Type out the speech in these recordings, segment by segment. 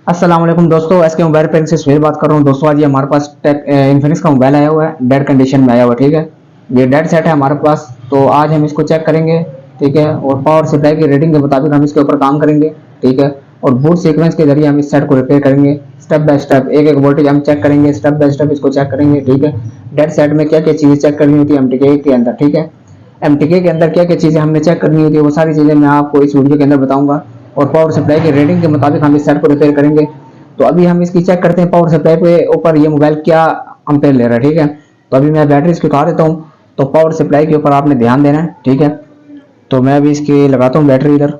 अस्सलाम वालेकुम दोस्तों, एस के मोबाइल पर से सुहेल बात कर रहा हूँ। दोस्तों आज ये हमारे पास इन्फिनिक्स का मोबाइल आया हुआ है, डेड कंडीशन में आया हुआ है। ठीक है, ये डेड सेट है हमारे पास। तो आज हम इसको चेक करेंगे। ठीक है, और पावर सप्लाई की रेटिंग के मुताबिक हम इसके ऊपर काम करेंगे। ठीक है, और बूट सीक्वेंस के जरिए हम इस सेट को रिपेयर करेंगे। स्टेप बाय स्टेप एक एक वोल्टेज हम चेक करेंगे, स्टेप बाय स्टेप इसको चेक करेंगे। ठीक है, डेड सेट में क्या क्या चीज़ें चेक करनी होती है एमटीके के अंदर। ठीक है, एमटीके के अंदर क्या क्या चीज़ें हमने चेक करनी होती है, वो सारी चीज़ें मैं आपको इस वीडियो के अंदर बताऊंगा। और पावर सप्लाई की रेटिंग के मुताबिक हम इस सेट को रिपेयर करेंगे। तो अभी हम इसकी चेक करते हैं पावर सप्लाई पे ऊपर ये मोबाइल क्या अम्पेयर ले रहा है। ठीक है, तो अभी मैं बैटरी इसकी उठा देता हूँ। तो पावर सप्लाई के ऊपर आपने ध्यान देना है। ठीक है, तो मैं अभी इसकी लगाता हूँ बैटरी इधर।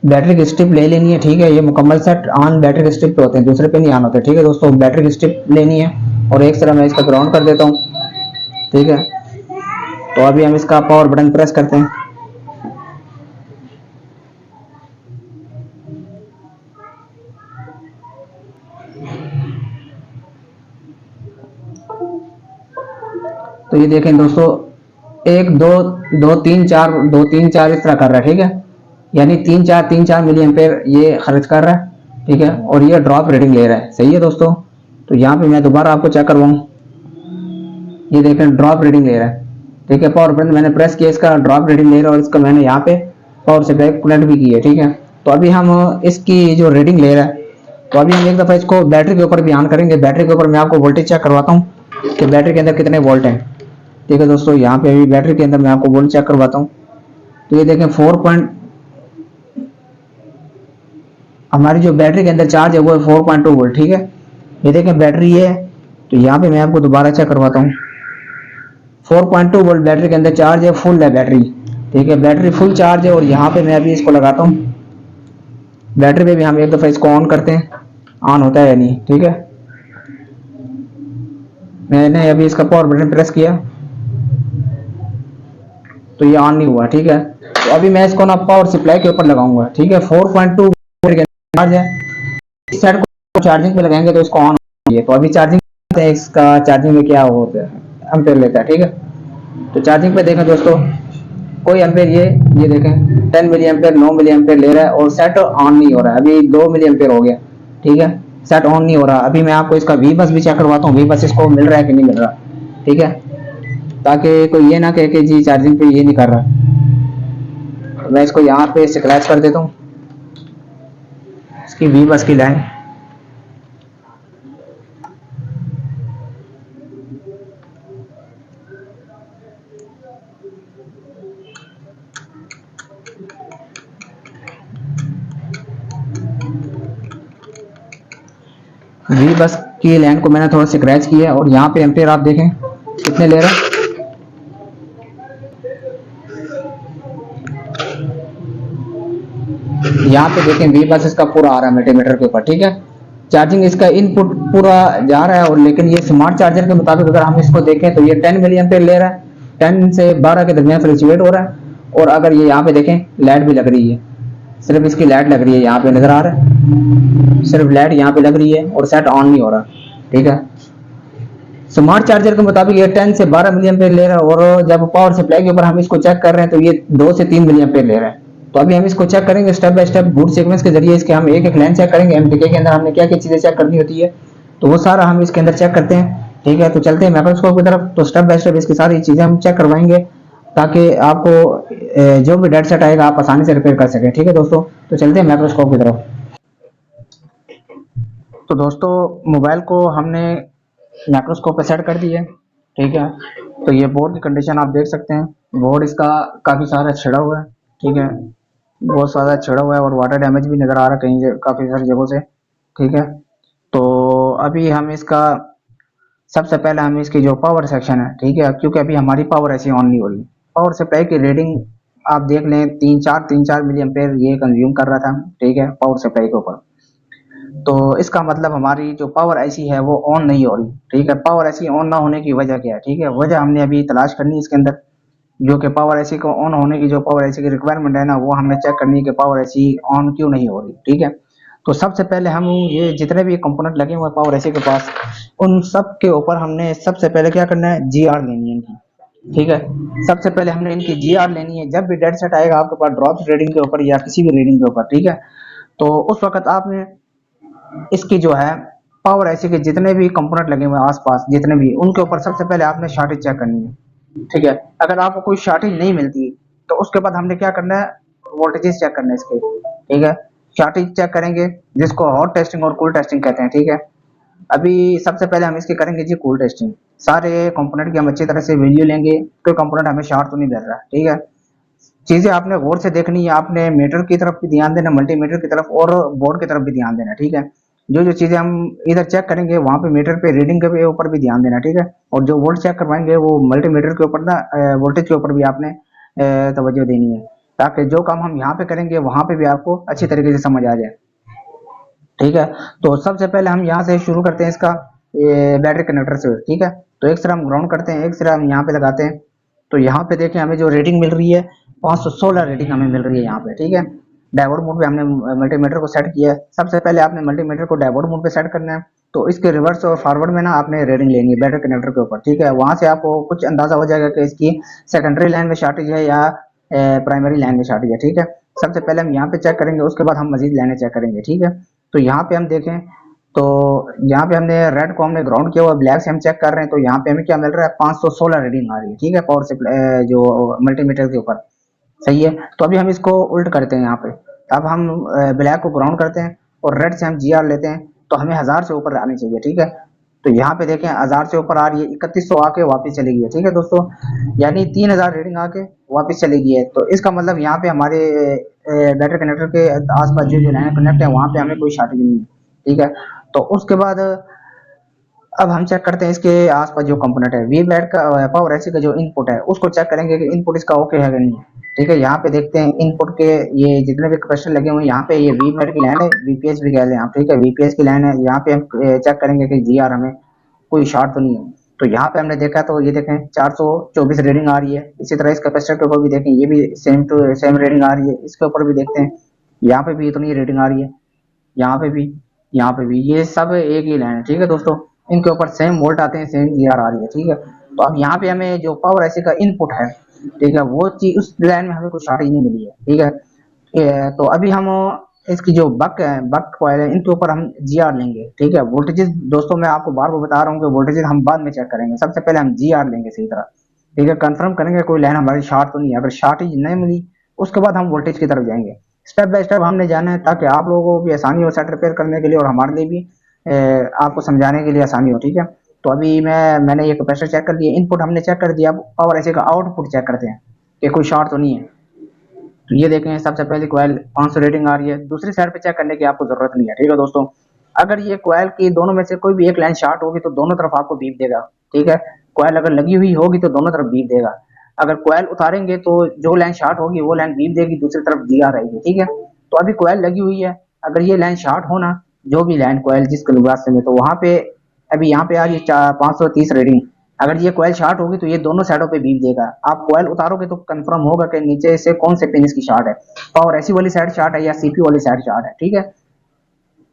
बैटरी की स्ट्रिप ले लेनी है। ठीक है, ये मुकम्मल सेट ऑन बैटरी की स्ट्रिप पे होते हैं, दूसरे पे नहीं ऑन होते। ठीक है दोस्तों, बैटरी की स्ट्रिप लेनी है और एक तरह मैं इसका ग्राउंड कर देता हूँ। ठीक है, तो अभी हम इसका पावर बटन प्रेस करते हैं। तो ये देखें दोस्तों, एक दो दो तीन चार, दो तीन चार इस तरह कर रहा है। ठीक है, यानी तीन चार मिली एम्पेयर ये खर्च कर रहा है। ठीक है, और ये ड्रॉप रीडिंग ले रहा है। सही है दोस्तों, तो यहाँ पे मैं दोबारा आपको चेक करवाऊँ। ये देखें ड्रॉप रीडिंग ले रहा है। ठीक है, पावर बटन मैंने प्रेस किया, इसका ड्रॉप रीडिंग ले रहा है और इसका मैंने यहाँ पे पावर सप्लाई कनेक्ट भी की है। ठीक है, तो अभी हम इसकी जो रीडिंग ले रहा है, तो अभी हम एक दफ़ा इसको बैटरी के ऊपर भी ऑन करेंगे। बैटरी के ऊपर मैं आपको वोल्टेज चेक करवाता हूँ कि बैटरी के अंदर कितने वोल्ट हैं। ठीक है दोस्तों, यहाँ पे अभी बैटरी के अंदर मैं आपको वोल्ट चेक करवाता हूँ। तो ये देखें हमारी जो बैटरी के अंदर चार्ज है वो है 4.2 वोल्ट। ठीक है, ये देखें बैटरी ये है। तो यहाँ पे मैं आपको दोबारा चेक करवाता हूँ। 4.2 वोल्ट बैटरी के अंदर चार्ज है, फुल है बैटरी। ठीक है, बैटरी फुल चार्ज है और यहाँ पे मैं अभी इसको लगाता हूँ। बैटरी पे भी हम एक दफ़ा इसको ऑन करते हैं, ऑन होता है या नहीं। ठीक है, मैंने अभी इसका पावर बटन प्रेस किया तो ये ऑन नहीं हुआ। ठीक है, तो अभी मैं इसको ना पावर सप्लाई के ऊपर लगाऊंगा। ठीक है, 4.2 चार्ज है, इस साइड को चार्जिंग पे लगाएंगे तो इसको ऑन होगी। तो अभी चार्जिंग इसका चार्जिंग में क्या होता है, एम्पेयर लेता है। ठीक है, तो चार्जिंग पे देखें दोस्तों, कोई एम्पेयर ये देखें 10 मिली एम्पेयर 9 मिली एम्पेयर ले रहा है और सेट ऑन नहीं हो रहा है। अभी 2 मिली एम्पेयर हो गया। ठीक है, सेट ऑन नहीं हो रहा। अभी मैं आपको इसका वी बस भी चेक करवाता हूँ, वी बस इसको मिल रहा है कि नहीं मिल रहा। ठीक है, ताकि कोई ये ना कहे कि जी चार्जिंग पे ये नहीं कर रहा। तो मैं इसको यहाँ पे स्क्रैच कर देता हूँ, इसकी वी बस की लाइन। वी बस की लाइन को मैंने थोड़ा स्क्रैच किया और यहाँ पे एम्पेयर आप देखें कितने ले रहा है। यहाँ पे देखें वी बस इसका पूरा आ रहा है मल्टीमीटर के ऊपर। ठीक है, चार्जिंग इसका इनपुट पूरा जा रहा है और लेकिन ये स्मार्ट चार्जर के मुताबिक अगर हम इसको देखें तो ये 10 मिली एम्पेयर ले रहा है। 10 से 12 के दरमियान फ्लक्चुएट हो रहा है। और अगर ये यहाँ पे देखें लाइट भी लग रही है, सिर्फ इसकी लाइट लग रही है, यहाँ पे नजर आ रहा है, सिर्फ लाइट यहाँ पे लग रही है और सेट ऑन नहीं हो रहा। ठीक है, स्मार्ट चार्जर के मुताबिक ये 10 से 12 मिली एम्पेयर ले रहा है और जब पावर सप्लाई के ऊपर हम इसको चेक कर रहे हैं तो ये 2 से 3 मिली एम्पेयर ले रहा है। तो अभी हम इसको चेक करेंगे step by step boot sequence के जरिए। इसके हम एक एक लाइन चेक करेंगे, एमटीके के अंदर हमने क्या क्या चीजें चेक करनी होती है, तो वो सारा हम इसके अंदर चेक करते हैं। ठीक है, तो चलते हैं माइक्रोस्कोप की तरफ। तो स्टेप बाय स्टेप इसकी सारी चीजें हम चेक करवाएंगे ताकि आपको जो भी डेड सेट आएगा आप आसानी से रिपेयर कर सकें। ठीक है दोस्तों, तो चलते हैं माइक्रोस्कोप की तरफ। तो दोस्तों मोबाइल को हमने माइक्रोस्कोप पे सेट कर दिया है। ठीक है, तो ये बोर्ड की कंडीशन आप देख सकते हैं। बोर्ड इसका काफ़ी सारा छिड़ा हुआ है। ठीक है, बहुत सारा छिड़ा हुआ है और वाटर डैमेज भी नज़र आ रहा है कहीं काफ़ी सारी जगहों से। ठीक है, तो अभी हम इसका सबसे पहले हम इसकी जो पावर सेक्शन है, ठीक है, क्योंकि अभी हमारी पावर ऐसी ऑन नहीं हो रही। पावर सप्लाई की रीडिंग आप देख लें, तीन चार मिली एम्पेयर ये कंज्यूम कर रहा था। ठीक है, पावर सप्लाई के ऊपर। तो इसका मतलब हमारी जो पावर ऐसी है वो ऑन नहीं हो रही। ठीक है, पावर ऐसी ऑन ना होने की वजह क्या है। ठीक है, वजह हमने अभी तलाश करनी है इसके अंदर, जो कि पावर ऐसी को ऑन होने की जो पावर ऐसी की रिक्वायरमेंट है ना, वो हमने चेक करनी है कि पावर ऐसी ऑन क्यों नहीं हो रही। ठीक है, तो सबसे पहले हम ये जितने भी कंपोनेंट लगे हुए हैं पावर ऐसी के पास, उन सब के ऊपर हमने सबसे पहले क्या करना है, जी आर लेनी है इनकी। ठीक है। सबसे पहले हमने इनकी जीआर लेनी है। जब भी डेड सेट आएगा आपके पास ड्रॉप रीडिंग के ऊपर या किसी भी रीडिंग के ऊपर, ठीक है, तो उस वक्त आपने इसकी जो है पावर ऐसी के जितने भी कंपोनेंट लगे हुए हैं आसपास जितने भी, उनके ऊपर सबसे पहले आपने शॉर्टेज चेक करनी है। ठीक है, अगर आपको कोई शॉर्टेज नहीं मिलती तो उसके बाद हमने क्या करना है, वोल्टेजेस चेक करने हैं इसके। ठीक है, शॉर्टेज चेक करेंगे जिसको हॉट टेस्टिंग और कूल टेस्टिंग कहते हैं। ठीक है, अभी सबसे पहले हम इसकी करेंगे जी कूल टेस्टिंग। सारे कंपोनेंट की हम अच्छी तरह से वैल्यू लेंगे, कोई कंपोनेंट हमें शॉर्ट तो नहीं मिल रहा। ठीक है, चीजें आपने गौर से देखनी है, आपने मीटर की तरफ भी ध्यान देना, मल्टीमीटर की तरफ और बोर्ड की तरफ भी ध्यान देना। ठीक है, जो जो चीजें हम इधर चेक करेंगे वहां पे मीटर पे रीडिंग के ऊपर भी ध्यान देना। ठीक है, और जो वोल्ट चेक करवाएंगे वो मल्टीमीटर के ऊपर ना, वोल्टेज के ऊपर भी आपने तवज्जो देनी है, ताकि जो काम हम यहाँ पे करेंगे वहां पे भी आपको अच्छी तरीके से समझ आ जाए। ठीक है, तो सबसे पहले हम यहाँ से शुरू करते हैं इसका, ये बैटरी कनेक्टर से। ठीक है, तो एक सिरा हम ग्राउंड करते हैं, एक सिरा हम यहाँ पे लगाते हैं। तो यहाँ पे देखें हमें जो रेटिंग मिल रही है 516 रेटिंग हमें मिल रही है यहाँ पे। ठीक है, डायोड मोड पे हमने मल्टीमीटर को सेट किया है। सबसे पहले आपने मल्टीमीटर को डायोड मोड पे सेट करना है, तो इसके रिवर्स और फॉरवर्ड में ना आपने रीडिंग लेनी है बैटरी कनेक्टर के ऊपर। ठीक है, वहां से आपको कुछ अंदाजा हो जाएगा कि इसकी सेकेंडरी लाइन में शॉर्टेज है या प्राइमरी लाइन में शॉर्टेज है। ठीक है, सबसे पहले हम यहाँ पे चेक करेंगे, उसके बाद हम मजीद लाइनें चेक करेंगे। ठीक है, तो यहाँ पे हम देखें तो यहाँ पे हमने रेड को हमने ग्राउंड किया हुआ, ब्लैक से हम चेक कर रहे हैं, तो यहाँ पे हमें क्या मिल रहा है 516 रीडिंग आ रही है। ठीक है, पावर सप्लाई जो मल्टीमीटर के ऊपर, सही है। तो अभी हम इसको उल्ट करते हैं यहाँ पे। अब हम ब्लैक को ग्राउंड करते हैं और रेड से हम जीआर लेते हैं, तो हमें 1000 से ऊपर आनी चाहिए। ठीक है, तो यहाँ पे देखें 1000 से ऊपर आ रही है, 3100 आके वापस चली गई है। ठीक है दोस्तों, यानी 3000 रीडिंग आके वापस चली गई है। तो इसका मतलब यहाँ पे हमारे बैटरी कनेक्टर के आसपास जो जो लाइन कनेक्ट है वहां पे हमें कोई शॉर्टेज नहीं है। ठीक है, तो उसके बाद अब हम चेक करते हैं इसके आसपास जो कंपोनेंट है, वी बैट का पावर एसी का जो इनपुट है उसको चेक करेंगे कि इनपुट इसका ओके है कि नहीं है। ठीक है, यहाँ पे देखते हैं इनपुट के ये जितने भी कैपेसिटर लगे हुए हैं, यहाँ पे ये वी बैट की लाइन है, वीपीएस भी कह लें आप। ठीक है, वीपीएस की लाइन है, यहाँ पे हम चेक करेंगे कि जीआर हमें कोई शॉर्ट तो नहीं है। तो यहाँ पे हमने देखा तो ये देखें 424 रीडिंग आ रही है। इसी तरह इस कैपेसिटर के ऊपर भी देखें, ये भी सेम टू सेम रीडिंग आ रही है। इसके ऊपर भी देखते हैं, यहाँ पे भी इतनी रीडिंग आ रही है, यहाँ पे भी, यहाँ पे भी, ये सब एक ही लाइन है। ठीक है दोस्तों, इनके ऊपर सेम वोल्ट आते हैं, सेम जीआर आ रही है। ठीक है, तो अब यहाँ पे हमें जो पावर ऐसी का इनपुट है, ठीक है, वो चीज उस लाइन में हमें कोई शॉर्टेज नहीं मिली है। ठीक है, तो अभी हम इसकी जो बक है, बक कॉइल है, इनके ऊपर हम जीआर लेंगे। ठीक है, वोल्टेजेस दोस्तों मैं आपको बार बार बता रहा हूँ कि वोल्टेजेस हम बाद में चेक करेंगे, सबसे पहले हम जीआर लेंगे सही तरह। ठीक है, कंफर्म करेंगे कोई लाइन हमारी शॉर्ट तो नहीं है। अगर शॉर्टेज नहीं मिली उसके बाद हम वोल्टेज की तरफ जाएंगे। स्टेप बाय स्टेप हमने जाना है ताकि आप लोगों को भी आसानी हो सेट रिपेयर करने के लिए और हमारे लिए भी आपको समझाने के लिए आसानी हो। ठीक है, तो अभी मैंने ये कैपेसिटर चेक कर दिया, इनपुट हमने चेक कर दिया। अब पावर ऐसे का आउटपुट चेक करते हैं कि कोई शॉर्ट तो नहीं है। तो ये देखें सबसे पहले कोयल 500 रेटिंग आ रही है, दूसरी साइड पे चेक करने की आपको जरूरत नहीं है। ठीक है दोस्तों, अगर ये कोयल की दोनों में से कोई भी एक लाइन शॉर्ट होगी तो दोनों तरफ आपको बीप देगा। ठीक है, कोयल अगर लगी हुई होगी तो दोनों तरफ बीप देगा। अगर कोयल उतारेंगे तो जो लाइन शॉर्ट होगी वो लाइन बीप देगी, दूसरी तरफ दिया रहेगी। ठीक है, तो अभी कोयल लगी हुई है, अगर ये लाइन शॉर्ट होना, जो भी लाइन कोयल जिसके लिबास से में, तो वहां पे अभी यहाँ पे आ रही है 530 रेटिंग। अगर ये कोयल शॉर्ट होगी तो ये दोनों साइडों पे बीप देगा। आप कोयल उतारोगे तो कंफर्म होगा कि नीचे से कौन से पिन इसकी शॉर्ट है, पावर ऐसी वाली साइड शॉर्ट है या सीपी वाली साइड शॉर्ट है। ठीक है,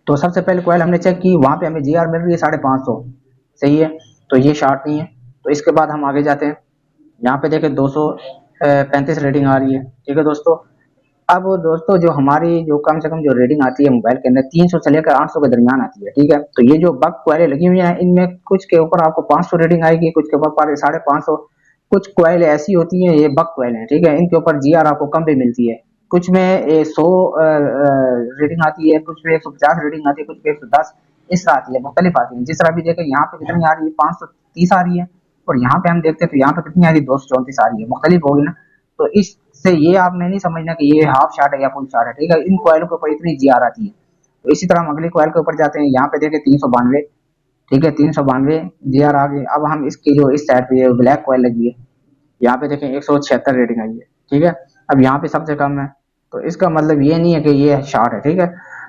तो सबसे पहले कोयल हमने चेक की, वहां पे हमें जीआर मिल रही है 550, सही है, तो ये शॉर्ट नहीं है। तो इसके बाद हम आगे जाते हैं, यहाँ पे देखें 235 रेटिंग आ रही है। ठीक है दोस्तों, अब दोस्तों जो हमारी जो कम से कम जो रेटिंग आती है मोबाइल के अंदर 300 से लेकर 800 के दरमियान आती है। ठीक है, तो ये जो बग क्वेरी लगी हुई है इनमें कुछ के ऊपर आपको 500 रेटिंग आएगी, कुछ के ऊपर 550। कुछ क्वेल ऐसी होती है, ये बग क्वेल है। ठीक है, इनके ऊपर जीआर आपको कम भी मिलती है, कुछ में 100 रेटिंग आती है, कुछ में 150 रेटिंग आती है, कुछ में 110, इस तरह आती है, मुख्तलिफ आती है। जिस तरह भी देखें यहाँ पे कितनी आ रही है 530 आ रही है, और यहाँ पे हम देखते हैं तो यहाँ पे कितनी आ रही है 234 आ रही है, मुख्तलिफ होगी ना। तो इससे ये आपने नहीं समझना कि ये हाफ शॉट है या फुल शॉट है। ठीक है, इन कोयलों के ऊपर इतनी जीआर आती है। तो इसी तरह हम अगले कोयल के ऊपर जाते हैं, यहाँ पे देखें 392। ठीक है, 392 जीआर आ गई। अब हम इसकी जो इस साइड पे ब्लैक कोयल लगी है, यहाँ पे देखें 176 रेटिंग आई है। ठीक है, अब यहाँ पे सबसे कम है, तो इसका मतलब ये नहीं है कि ये शॉर्ट है। ठीक है,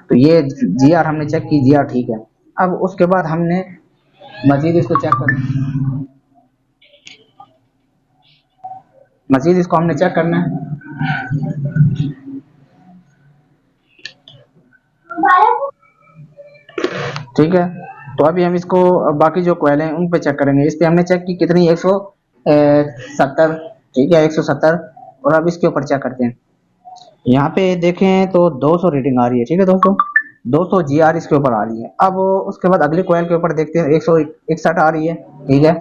तो ये जीआर हमने चेक की, जीआर ठीक है। अब उसके बाद हमने मजीद इसको चेक कर, मजीद इसको हमने चेक करना है। ठीक है, तो अभी हम इसको बाकी जो कोयल हैं उन पे चेक करेंगे। इस पे हमने चेक की कितनी 100 70, ठीक है 170। और अब इसके ऊपर चेक करते हैं, यहाँ पे देखें तो 200 रेटिंग आ रही है, ठीक है दोस्तों, 200 GR इसके ऊपर आ रही है। अब उसके बाद अगली कोयल के ऊपर देखते हैं 161 आ रही है, ठीक है।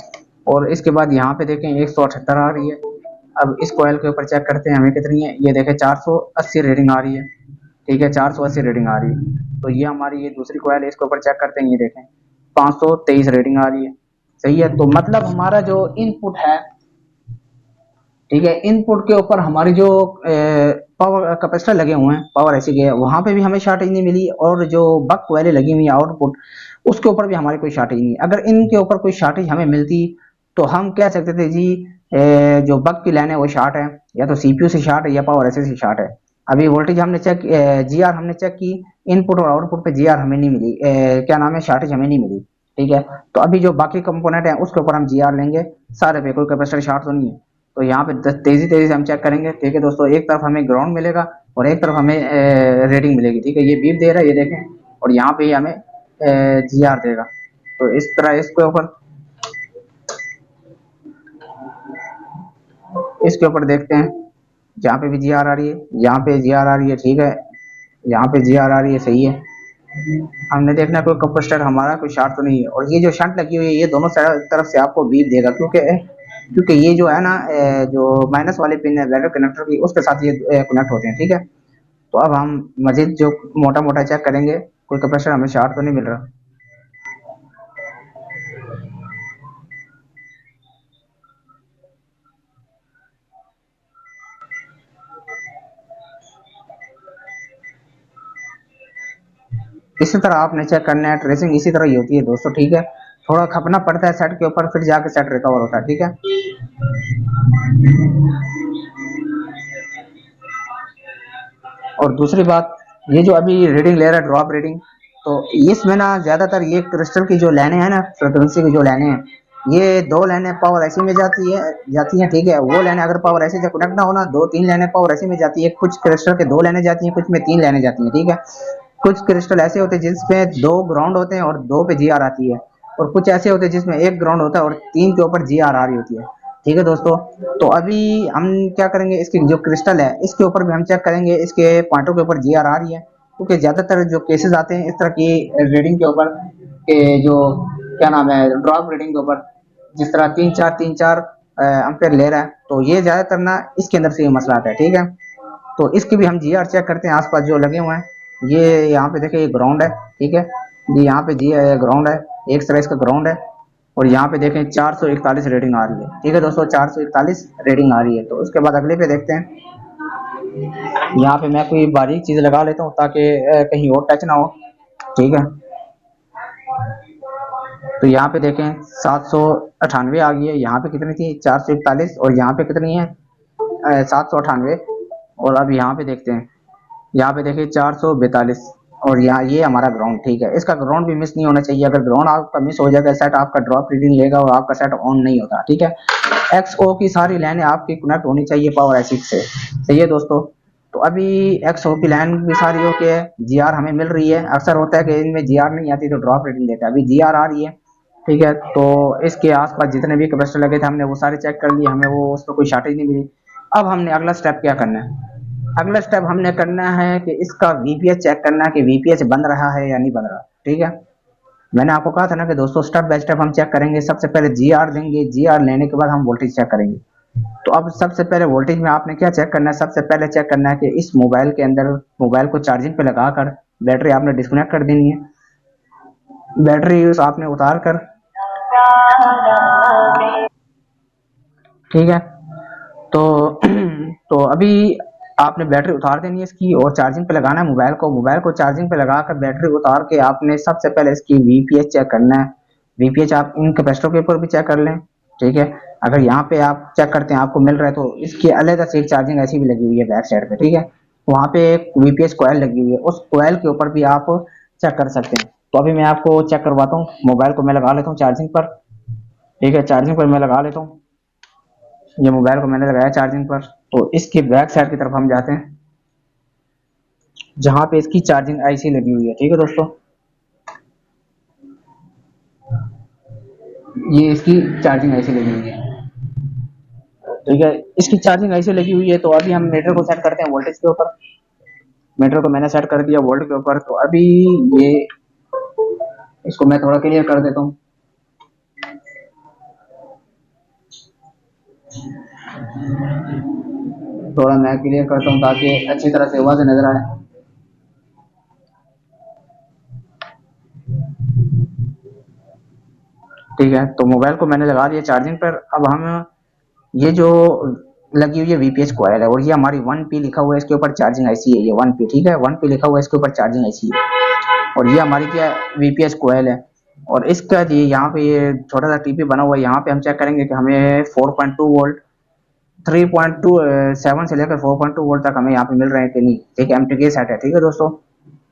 और इसके बाद यहाँ पे देखें 178 आ रही है। अब इस कोयल के ऊपर चेक करते हैं हमें कितनी है, ये देखें 480 रेटिंग आ रही है, ठीक है 480 रेटिंग आ रही है। तो ये हमारी ये दूसरी कोयल है, इसके ऊपर चेक करते हैं, ये देखें 523 रेटिंग आ रही है, सही है। तो मतलब हमारा जो इनपुट है, ठीक है, इनपुट के ऊपर हमारी जो पावर कैपेसिटर लगे हुए हैं, पावर ऐसी के, वहां पे भी हमें शॉर्टेज नहीं मिली, और जो बक वाले लगी हुई है आउटपुट, उसके ऊपर भी हमारी कोई शॉर्टेज नहीं। अगर इनके ऊपर कोई शॉर्टेज हमें मिलती तो हम कह सकते थे जी जो बक की लाइन है वो शॉर्ट है, या तो सीपीयू से शॉर्ट है या पावर ऐसे से शॉर्ट है। अभी वोल्टेज हमने चेक, जीआर हमने चेक की, इनपुट और आउटपुट पे जीआर हमें नहीं मिली, क्या नाम है, शॉर्टेज हमें नहीं मिली, ठीक है। तो अभी जो बाकी कंपोनेंट है उसके ऊपर हम जीआर लेंगे सारे पे, कोई कैपेसिटर शॉर्ट तो नहीं है। तो यहाँ पे तेजी तेजी से हम चेक करेंगे, ठीक है दोस्तों। एक तरफ हमें ग्राउंड मिलेगा और एक तरफ हमें रेटिंग मिलेगी, ठीक है। ये बीप दे रहा है, ये देखें, और यहाँ पे हमें जीआर देगा। तो इस तरह इसके ऊपर देखते हैं, यहाँ पे भी जीआर आ रही है, यहाँ पे जीआर आ रही है, ठीक है, यहाँ पे जीआर आ रही है, सही है। हमने देखना कोई कैपेसिटर हमारा कोई शॉर्ट तो नहीं है। और ये जो शंट लगी हुई है ये दोनों तरफ से आपको बीप देगा, क्योंकि क्योंकि ये जो है ना जो माइनस वाली पिन है बैटरी कनेक्टर की, उसके साथ ये कनेक्ट होते हैं, ठीक है। तो अब हम मजीद जो मोटा मोटा चेक करेंगे, कोई कैपेसिटर हमें शॉर्ट तो नहीं मिल रहा। इसी तरह आपने चेक करना है, ट्रेसिंग इसी तरह ही होती है दोस्तों, ठीक है। थोड़ा खपना पड़ता है सेट के ऊपर, फिर जाके सेट रिकवर होता है, ठीक है। और दूसरी बात, ये जो अभी रीडिंग ले रहा है ड्रॉप रीडिंग, तो इसमें ना ज्यादातर ये क्रिस्टल की जो लाइनें हैं ना, फ्रिक्वेंसी की जो लाइनें हैं, ये दो लाइनें पावर ऐसी में जाती हैं, ठीक है। वो लाइनें अगर पावर ऐसी से कनेक्ट ना होना, दो तीन लाइनें पावर ऐसी में जाती है, कुछ क्रिस्टल के दो लाइनें जाती हैं, कुछ में तीन लाइनें जाती हैं, ठीक है। कुछ क्रिस्टल ऐसे होते हैं जिसमें दो ग्राउंड होते हैं और दो पे जी आर आती है, और कुछ ऐसे होते हैं जिसमें एक ग्राउंड होता है और तीन के ऊपर जी आर आ रही होती है, ठीक है दोस्तों। तो अभी हम क्या करेंगे, इसकी जो क्रिस्टल है इसके ऊपर भी हम चेक करेंगे, इसके पॉइंटों के ऊपर जी आर आ रही है, क्योंकि ज्यादातर जो केसेस आते हैं इस तरह की रीडिंग के ऊपर, के जो क्या नाम है ड्रॉप रीडिंग के ऊपर, जिस तरह तीन चार एम्पेयर ले रहा है, तो ये ज्यादातर ना इसके अंदर से ये मसला आता है, ठीक है। तो इसकी भी हम जी आर चेक करते हैं, आसपास जो लगे हुए हैं। ये यहाँ पे देखिए ये ग्राउंड है, ठीक है, ये यहाँ पे जी ग्राउंड है, एक तरह इसका ग्राउंड है। और यहाँ पे देखें 441 रेटिंग आ रही है, ठीक है दोस्तों, 441 रेटिंग आ रही है। तो उसके बाद अगले पे देखते हैं, यहाँ पे मैं कोई बारीक चीज लगा लेता हूँ ताकि कहीं और टच ना हो, ठीक है। तो यहाँ पे देखें 798 आ गई है, यहाँ पे कितनी थी 441, और यहाँ पे कितनी है 798। और अब यहाँ पे देखते हैं, यहाँ पे देखिए 442, और यहाँ ये हमारा ग्राउंड, ठीक है। इसका ग्राउंड भी मिस नहीं होना चाहिए, अगर ग्राउंड आपका मिस हो जाएगा सेट आपका ड्रॉप रीडिंग लेगा और आपका सेट ऑन नहीं होता, ठीक है। एक्सओ की सारी लाइनें आपकी कनेक्ट होनी चाहिए पावर एसिक से, सही है दोस्तों। तो अभी एक्सओ की लाइन भी सारी ओके है, जीआर हमें मिल रही है। अक्सर होता है कि इनमें जीआर नहीं आती तो ड्रॉप रीडिंग लेता है, अभी जीआर आ रही है, ठीक है। तो इसके आसपास जितने भी कैपेसिटर लगे थे हमने वो सारे चेक कर लिए, हमें वो उसको कोई शॉर्टेज नहीं मिली। अब हमने अगला स्टेप क्या करना है, अगला स्टेप हमने करना है कि इसका वीपीएच चेक करना है कि वीपीएच बन रहा है या नहीं बन रहा, ठीक है। मैंने आपको कहा था ना कि दोस्तों स्टेप बाय स्टेप हम चेक करेंगे। सबसे पहले जीआर देंगे, जीआर लेने के बाद हम वोल्टेज चेक करेंगे। तो अब सबसे पहले वोल्टेज में आपने क्या चेक करना है, सबसे पहले चेक करना है कि इस मोबाइल के अंदर, मोबाइल को चार्जिंग पे लगाकर बैटरी आपने डिस्कनेक्ट कर देनी है, बैटरी आपने उतार कर, ठीक है। तो तो अभी आपने बैटरी उतार देनी है इसकी और चार्जिंग पे लगाना है मोबाइल को। मोबाइल को चार्जिंग पे लगाकर बैटरी उतार के आपने सबसे पहले इसकी वीपीएच चेक करना है। वीपीएच आप इन कैपेसिटर के ऊपर भी चेक कर लें, ठीक है। अगर यहाँ पे आप चेक करते हैं आपको मिल रहा है तो इसकी अलग से एक चार्जिंग ऐसी भी लगी हुई है बैक साइड पे, ठीक है। वहाँ पे एक वीपीएच कॉइल लगी हुई है, उस कॉइल के ऊपर भी आप चेक कर सकते हैं। तो अभी मैं आपको चेक करवाता हूँ, मोबाइल को मैं लगा लेता हूँ चार्जिंग पर, ठीक है, चार्जिंग पर मैं लगा लेता हूँ। ये मोबाइल को मैंने लगाया चार्जिंग पर, तो इसके बैक साइड की तरफ हम जाते हैं जहां पे इसकी चार्जिंग आईसी लगी हुई है, ठीक है दोस्तों। ये इसकी चार्जिंग आईसी लगी हुई है, ठीक है, इसकी चार्जिंग ऐसे लगी हुई है। तो अभी हम मीटर को सेट करते हैं वोल्टेज के ऊपर। मीटर को मैंने सेट कर दिया वोल्ट के ऊपर। तो अभी ये इसको मैं थोड़ा क्लियर कर देता हूँ। थोड़ा मैं क्लियर करता हूँ ताकि अच्छी तरह से आवाज नजर आए। ठीक है, तो मोबाइल को मैंने लगा दिया चार्जिंग पर। अब हम ये जो लगी हुई है वीपीएस कॉइल है, और ये हमारी 1P लिखा हुआ है इसके ऊपर चार्जिंग आईसी है, ये 1P। ठीक है, 1P लिखा हुआ है इसके ऊपर चार्जिंग आईसी है। और ये हमारी क्या वीपीएस कॉइल है। और इसका ये यहाँ पे ये छोटा सा टीपी बना हुआ है, यहाँ पे हम चेक करेंगे कि हमें 4.2 वोल्ट 3.27 से लेकर 4.2 वोल्ट तक हमें यहाँ पे मिल रहे हैं कि नहीं। एक एमटीके सेट है। ठीक है दोस्तों,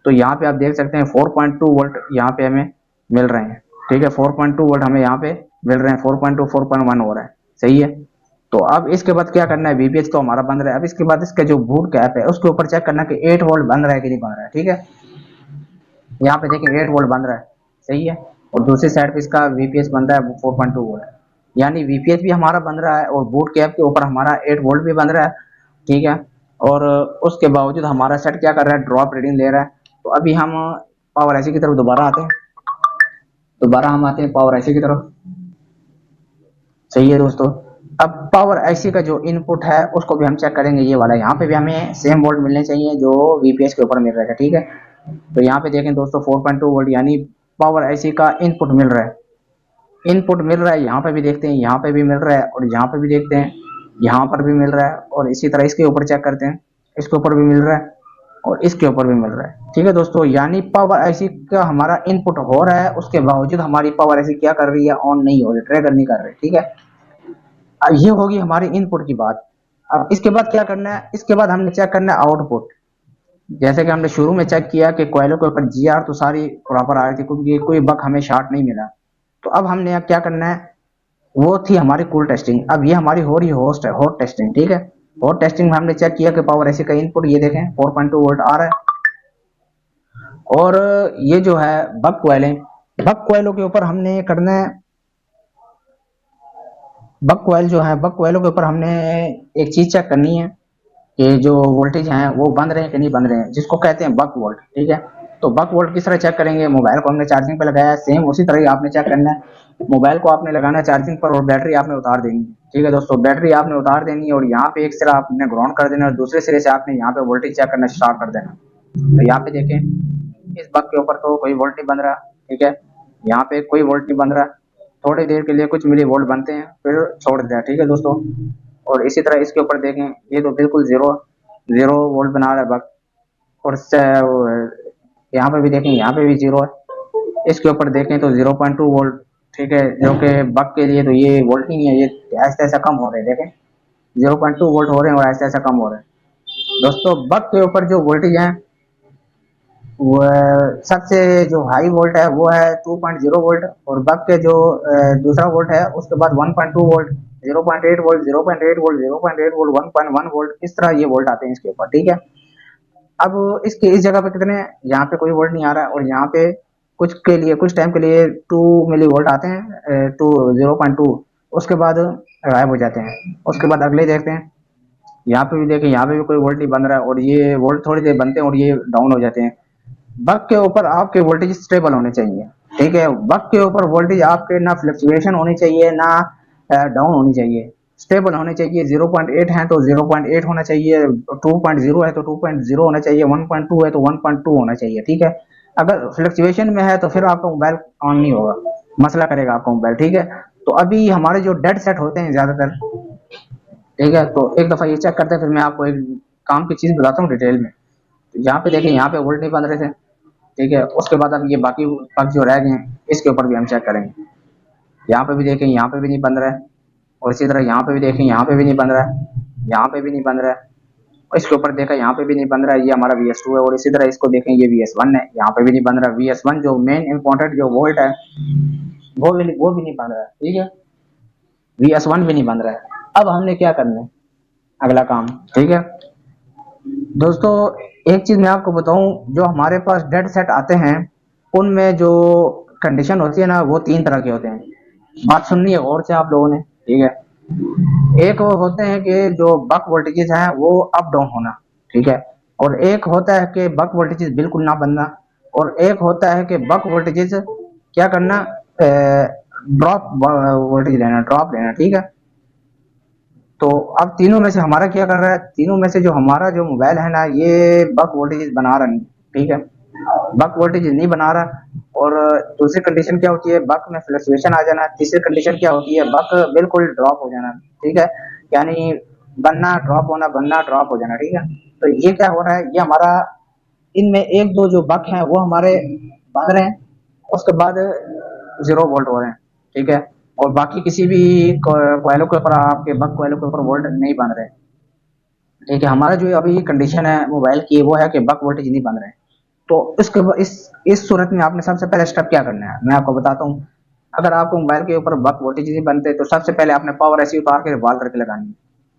तो यहाँ पे आप देख सकते हैं 4.2 वोल्ट यहाँ पे हमें मिल रहे हैं। ठीक है, 4.2 वोल्ट हमें यहाँ पे मिल रहे हैं। 4.2 4.1 हो रहा है, सही है। तो अब इसके बाद क्या करना है, वीपीएस तो हमारा बंद रहा है। अब इसके बाद इसका जो बूट कैप है उसके ऊपर चेक करना है कि 8 वोल्ट बन रहा है कि नहीं बन रहा है। ठीक है, यहाँ पे देखिए 8 वोल्ट बन रहा है, सही है। और दूसरी साइड पे इसका वीपीएस बन रहा है 4.2 वोल्ट, यानी वीपीएस भी हमारा बन रहा है और बूट कैप के ऊपर हमारा 8 वोल्ट भी बन रहा है। ठीक है, और उसके बावजूद हमारा सेट क्या कर रहा है, ड्रॉप रीडिंग ले रहा है। तो अभी हम पावर आईसी की तरफ दोबारा आते हैं। दोबारा हम आते हैं पावर आईसी की तरफ, सही है दोस्तों। अब पावर आईसी का जो इनपुट है उसको भी हम चेक करेंगे, ये वाला। यहाँ पे भी हमें सेम वोल्ट मिलने चाहिए जो वीपीएस के ऊपर मिल रहा है। ठीक है, तो यहाँ पे देखें दोस्तों 4.2 वोल्ट यानी पावर आईसी का इनपुट मिल रहा है। इनपुट मिल रहा है, यहाँ पे भी देखते हैं, यहाँ पे भी मिल रहा है, और यहाँ पे भी देखते हैं, यहाँ पर भी मिल रहा है। और इसी तरह इसके ऊपर चेक करते हैं, इसके ऊपर भी मिल रहा है और इसके ऊपर भी मिल रहा है। ठीक है दोस्तों, यानी पावर आईसी का हमारा इनपुट हो रहा है, उसके बावजूद हमारी पावर आईसी क्या कर रही है, ऑन नहीं हो रही, ट्रिगर नहीं कर रही। ठीक है, अब ये होगी हमारी इनपुट की बात। अब इसके बाद क्या करना है, इसके बाद हमने चेक करना है आउटपुट। जैसे कि हमने शुरू में चेक किया कि कोयलों के ऊपर जीआर तो सारी प्रॉपर आ रही थी, क्योंकि कोई बग हमें शॉर्ट नहीं मिला। तो अब हमने क्या करना है, वो थी हमारी कूल टेस्टिंग। अब ये हमारी हो रही होस्ट है, हॉट टेस्टिंग। ठीक है, हॉट टेस्टिंग में हमने चेक किया कि पावर एसी का इनपुट ये देखें 4.2 वोल्ट आ रहा है। और ये जो है बक कोयलें, बक कोयलों के ऊपर हमने करना है, बक कोयल जो है, बक कोयलों के ऊपर हमने एक चीज चेक करनी है कि जो वोल्टेज हैं वो बंद रहे हैं कि नहीं बंद रहे हैं, जिसको कहते हैं बक वोल्ट। ठीक है, तो बक वोल्ट किस तरह चेक करेंगे, मोबाइल को हमने चार्जिंग पे लगाया है, सेम उसी तरह ही आपने चेक करना है। मोबाइल को आपने लगाना है चार्जिंग पर और बैटरी आपने उतार देनी है। ठीक है दोस्तों, बैटरी आपने उतार देनी है और यहाँ पे एक सिरा आपने ग्राउंड कर देना है और दूसरे सिरे से आपने यहाँ पे वोल्टेज चेक करना स्टार्ट कर देना। तो यहाँ पे देखें इस बक के ऊपर तो कोई वोल्ट नहीं बन रहा। ठीक है, यहाँ पे कोई वोल्ट नहीं बन रहा, थोड़ी देर के लिए कुछ मिली वोल्ट बनते हैं फिर छोड़ देता है। ठीक है दोस्तों, और इसी तरह इसके ऊपर देखें, ये तो बिल्कुल जीरो जीरो वोल्ट बना रहा है बक। और यहाँ पे भी देखें, यहाँ पे भी जीरो है। इसके ऊपर देखें तो 0.2 वोल्ट। ठीक है, जो कि बक के लिए तो ये वोल्ट नहीं है, ये ऐसा ऐसा कम हो रहे हैं। देखें 0.2 वोल्ट हो रहे हैं और ऐसा ऐसा कम हो रहे हैं। दोस्तों बक के ऊपर जो वोल्टेज है वो सबसे जो हाई वोल्ट है वो है 2.0 वोल्ट, और बक के जो दूसरा वोल्ट है उसके बाद 1.2 volt, 0.8 volt, 0.8 volt, 0.8 volt, 1.1 volt, इस तरह ये वोल्ट आते हैं इसके ऊपर। ठीक है, अब इसके इस जगह पे कितने, यहाँ पे कोई वोल्ट नहीं आ रहा है, और यहाँ पे कुछ के लिए कुछ टाइम के लिए 2 मिली वोल्ट आते हैं, 0.2, उसके बाद गायब हो जाते हैं। उसके बाद अगले देखते हैं, यहाँ पे भी देखें, यहाँ पे भी कोई वोल्ट नहीं बन रहा है, और ये वोल्ट थोड़ी देर बनते हैं और ये डाउन हो जाते हैं। बक के ऊपर आपके वोल्टेज स्टेबल होने चाहिए। ठीक है, बक के ऊपर वोल्टेज आपके ना फ्लक्चुएशन होनी चाहिए ना डाउन होनी चाहिए, स्टेबल होने चाहिए। 0.8 है तो 0.8 होना चाहिए, 2.0 है तो 2.0 होना चाहिए, 1.2 है तो 1.2 होना चाहिए। ठीक है, अगर फ्लक्चुएशन में है तो फिर आपका मोबाइल ऑन नहीं होगा, मसला करेगा आपका मोबाइल। ठीक है, तो अभी हमारे जो डेड सेट होते हैं ज्यादातर, ठीक है, तो एक दफा ये चेक करते हैं, फिर मैं आपको एक काम की चीज बताता हूँ डिटेल में। यहाँ पे देखें, यहाँ पे वोल्ट नहीं बन रहे थे। ठीक है, उसके बाद अब ये बाकी पग जो रह गए हैं इसके ऊपर भी हम चेक करेंगे। यहाँ पे भी देखें, यहाँ पे भी नहीं बन रहा है, और इसी तरह यहाँ पे भी देखें, यहाँ पे भी नहीं बन रहा है, यहाँ पे भी नहीं बन रहा है, और इसके ऊपर देखा यहाँ पे भी नहीं बन रहा है। ये हमारा VS2 है, और इसी तरह इसको देखें ये VS1 है, यहाँ पे भी नहीं बन रहा। VS1 जो मेन इंपॉर्टेंट जो वोल्ट है वो भी नहीं बन रहा है। ठीक है, VS1 भी नहीं बन रहा है। अब हमने क्या करना है, अगला काम। ठीक है दोस्तों, एक चीज मैं आपको बताऊं, जो हमारे पास डेड सेट आते हैं उनमें जो कंडीशन होती है ना, वो 3 तरह के होते हैं। बात सुननी है और से आप लोगों ने। ठीक है, एक वो होते हैं कि जो बक वोल्टेजेस हैं वो अप डाउन होना, ठीक है, और एक होता है कि बक वोल्टेजेस बिल्कुल ना बनना, और एक होता है कि बक वोल्टेजेस क्या करना, ड्रॉप वोल्टेज लेना, ड्रॉप लेना, ठीक है। तो अब तीनों में से हमारा क्या कर रहा है, तीनों में से जो हमारा जो मोबाइल है ना ये बक वोल्टेज बना रहा नहीं, ठीक है, बक वोल्टेज नहीं बना रहा। और दूसरी कंडीशन क्या होती है, बक में फ्लक्चुएशन आ जाना। तीसरी कंडीशन क्या होती है, बक बिल्कुल ड्रॉप हो जाना, ठीक है, यानी बनना ड्रॉप होना, बनना ड्रॉप हो जाना, ठीक है। तो ये क्या हो रहा है, ये हमारा इनमें एक दो जो बक हैं वो हमारे बन रहे हैं, उसके बाद 0 वोल्ट हो रहे हैं, ठीक है, और बाकी किसी भी कोयलों के ऊपर, आपके बक कोयलों के ऊपर वोल्ट नहीं बन रहे, ठीक है। हमारा जो अभी कंडीशन है मोबाइल की वो है कि बक वोल्टेज नहीं बन रहे। तो इस सूरत में आपने सबसे पहले स्टेप क्या करना है, मैं आपको बताता हूँ। अगर आपको मोबाइल के ऊपर बक वोल्टेज नहीं बनते तो सबसे पहले आपने पावर ऐसी उतार के रिवॉल्व करके लगानी है,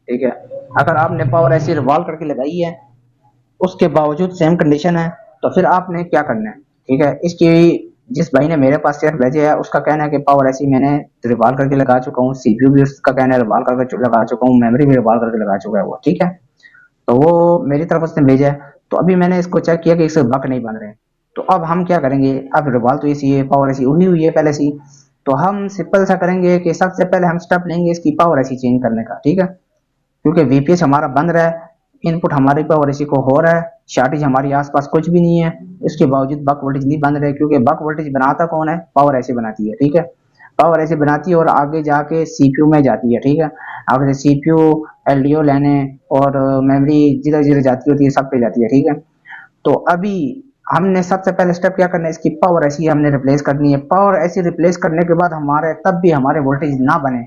ठीक है। अगर आपने पावर ऐसी रिवॉल्व करके लगाई है, उसके बावजूद सेम कंडीशन है, तो फिर आपने क्या करना है, ठीक है। इसकी जिस भाई ने मेरे पास शेयर भेजे है उसका कहना है कि पावर ऐसी मैंने रिवॉल्व करके लगा चुका हूँ, सीपीयू भी उसका कहना है रिवॉल्व करके लगा चुका हूँ, मेमोरी भी रिवॉल्व करके लगा चुका है वो, ठीक है। तो वो मेरी तरफ से भेजा है। तो अभी मैंने इसको चेक किया कि इससे बक नहीं बन रहे। तो अब हम क्या करेंगे, अब रिवॉल्व तो इसी है, पावर ऐसी उड़ी हुई है पहले से ही। तो हम सिंपल सा करेंगे कि सबसे पहले हम स्टेप लेंगे इसकी पावर ऐसी चेंज करने का, ठीक है, क्योंकि वीपीएस हमारा बंद रहा है, इनपुट हमारी पावर ऐसी को हो रहा है, शार्टेज हमारी आसपास कुछ भी नहीं है, इसके बावजूद बक वोल्टेज नहीं बन रहे, क्योंकि बक वोल्टेज बनाता कौन है, पावर ऐसी बनाती है, ठीक है। पावर ऐसे बनाती है और आगे जाके सीपीयू में जाती है, ठीक है। आगे से सीपीयू एलडीओ लेने और मेमोरी जिधर जिधर जाती होती है सब पे जाती है, ठीक है। तो अभी हमने सबसे पहले स्टेप क्या करना है, इसकी पावर ऐसी हमने रिप्लेस करनी है। पावर ऐसी रिप्लेस करने के बाद हमारे तब भी हमारे वोल्टेज ना बने,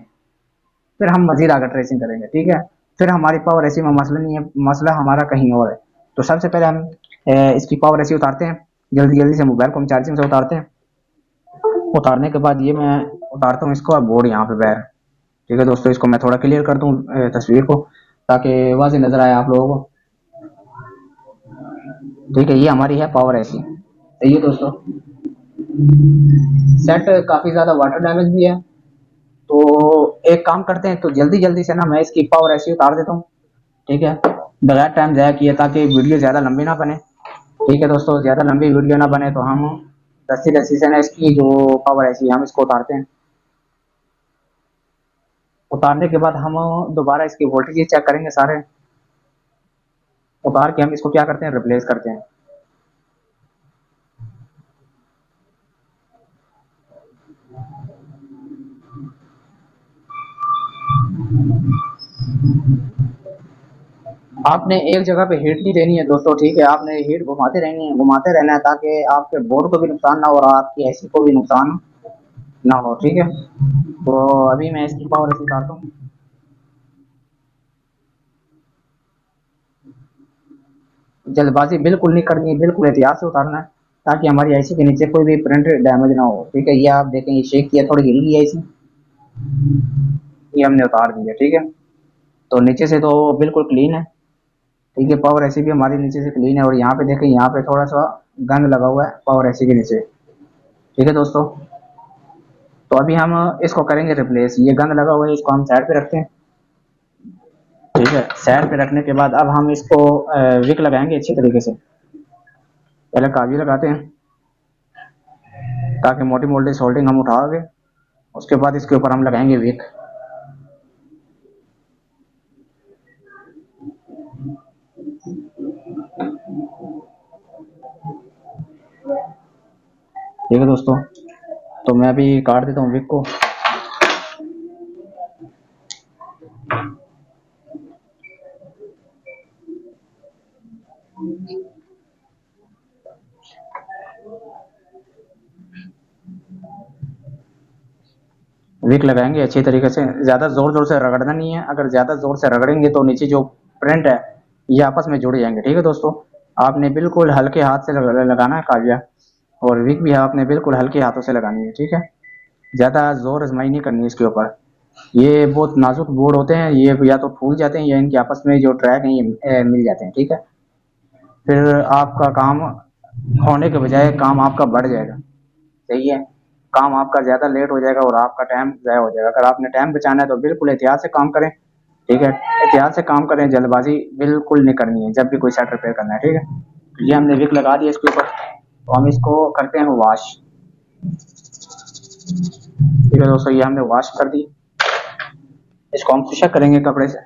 फिर हम मजीद आगे ट्रेसिंग करेंगे, ठीक है। फिर हमारी पावर ऐसी में मसला नहीं है, मसला हमारा कहीं और है। तो सबसे पहले हम इसकी पावर ऐसी उतारते हैं, जल्दी जल्दी से मोबाइल को हम चार्जिंग से उतारते हैं। उतारने के बाद ये मैं उतारता हूँ इसको, बोर्ड यहाँ पे बैर, ठीक है दोस्तों। इसको मैं थोड़ा क्लियर कर दूं तस्वीर को, ताकि वाज़ेह नजर आए आप लोगों को, ठीक है। ये हमारी है पावर ऐसी, तो ये दोस्तों सेट काफी ज्यादा वाटर डैमेज भी है। तो एक काम करते हैं, तो जल्दी जल्दी से ना मैं इसकी पावर ऐसी उतार देता हूँ, ठीक है, बगैर टाइम जाया किए, ताकि वीडियो ज्यादा लंबी ना बने, ठीक है दोस्तों। ज्यादा लंबी वीडियो ना बने तो हम रस्सी रस्सी से ना इसकी जो पावर ऐसी हम इसको उतारते हैं। उतारने के बाद हम दोबारा इसके वोल्टेज चेक करेंगे सारे, उतार के हम इसको क्या करते हैं, रिप्लेस करते हैं। आपने एक जगह पे हीट नहीं देनी है दोस्तों, ठीक है, आपने हीट घुमाते रहनी है, घुमाते रहना है, ताकि आपके बोर्ड को भी नुकसान ना हो और आपकी एसी को भी नुकसान ना हो, ठीक है। तो अभी मैं इसकी पावर ऐसी उतारता हूँ। जल्दबाजी बिल्कुल नहीं करनी है, बिल्कुल एहतियात से उतारना है, ताकि हमारी एसी के नीचे कोई भी प्रिंट डैमेज ना हो, ठीक है। ये आप देखें, ये शेक किया, थोड़ी हिल गई है एसी, ये हमने उतार दी है, ठीक है। तो नीचे से तो बिल्कुल क्लीन है, ठीक है, पावर एसी भी हमारी नीचे से क्लीन है। और यहाँ पे देखें, यहाँ पे थोड़ा सा गंद लगा हुआ है पावर एसी के नीचे, ठीक है दोस्तों। तो अभी हम इसको करेंगे रिप्लेस, ये गंद लगा हुआ है, इसको हम साइड पे रखते हैं, ठीक है। साइड पे रखने के बाद अब हम इसको विक लगाएंगे अच्छी तरीके से। पहले कागजी लगाते हैं, ताकि मोटी मोटी सोल्डिंग हम उठाओगे, उसके बाद इसके ऊपर हम लगाएंगे विक। ठीक है दोस्तों, तो मैं अभी काट देता हूँ विक को। विक लगाएंगे अच्छी तरीके से, ज़्यादा ज़ोर ज़ोर से रगड़ना नहीं है, अगर ज़्यादा ज़ोर से रगड़ेंगे तो नीचे जो प्रिंट है ये आपस में जुड़ जाएंगे, ठीक है दोस्तों। आपने बिल्कुल हल्के हाथ से लगाना है काविया, और विक भी आपने बिल्कुल हल्के हाथों से लगानी है, ठीक है। ज़्यादा जोर आजमाई नहीं करनी है इसके ऊपर। ये बहुत नाजुक बोर्ड होते हैं, ये या तो फूल जाते हैं या इनके आपस में जो ट्रैक हैं ये मिल जाते हैं, ठीक है। फिर आपका काम होने के बजाय काम आपका बढ़ जाएगा, सही है। काम आपका ज़्यादा लेट हो जाएगा और आपका टाइम ज़ाया हो जाएगा। अगर आपने टाइम बचाना है तो बिल्कुल एहतियात से काम करें, ठीक है। एहतियात से काम करें, जल्दबाजी बिल्कुल नहीं करनी है जब भी कोई सेट रिपेयर करना है, ठीक है। तो ये हमने विक लगा दिया इसके ऊपर, तो हम इसको करते हैं वॉश, ठीक है दोस्तों। ये हमने वॉश कर दी, इसको हम खुशक करेंगे कपड़े से।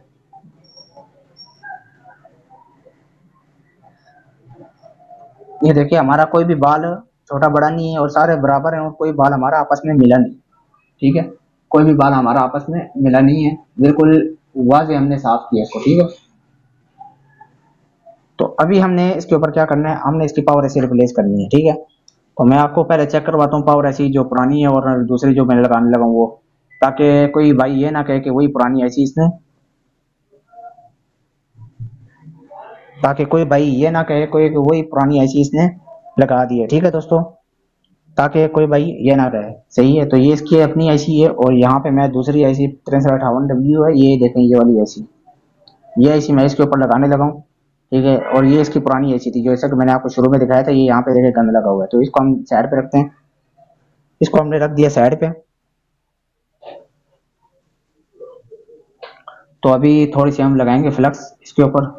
ये देखिए हमारा कोई भी बाल छोटा बड़ा नहीं है और सारे बराबर हैं और कोई बाल हमारा आपस में मिला नहीं, ठीक है। कोई भी बाल हमारा आपस में मिला नहीं है, बिल्कुल वाज़ेह हमने साफ किया इसको, ठीक है। तो अभी हमने इसके ऊपर क्या करना है, हमने इसकी पावर एसी रिप्लेस करनी है, ठीक है। तो मैं आपको पहले चेक करवाता हूँ पावर एसी जो पुरानी है और दूसरी जो मैंने लगाने लगा हूँ वो, ताकि कोई भाई ये ना कहे कि वही पुरानी एसी इसने, ताकि कोई भाई ये ना कहे कोई कि वही पुरानी एसी इसने लगा दी है, ठीक है दोस्तों। ताकि कोई भाई ये ना कहे, सही है। तो ये इसकी अपनी एसी है और यहाँ पे मैं दूसरी एसी 6358W है, ये देखें ये वाली एसी, ये एसी मैं इसके ऊपर लगाने लगा हूँ, ठीक है। और ये इसकी पुरानी एसी थी, जैसा कि मैंने आपको शुरू में दिखाया था, ये यहाँ पे देखिए गंद लगा हुआ है, तो इसको हम साइड पे रखते हैं। इसको हमने रख दिया साइड पे। तो अभी थोड़ी सी हम लगाएंगे फ्लक्स इसके ऊपर,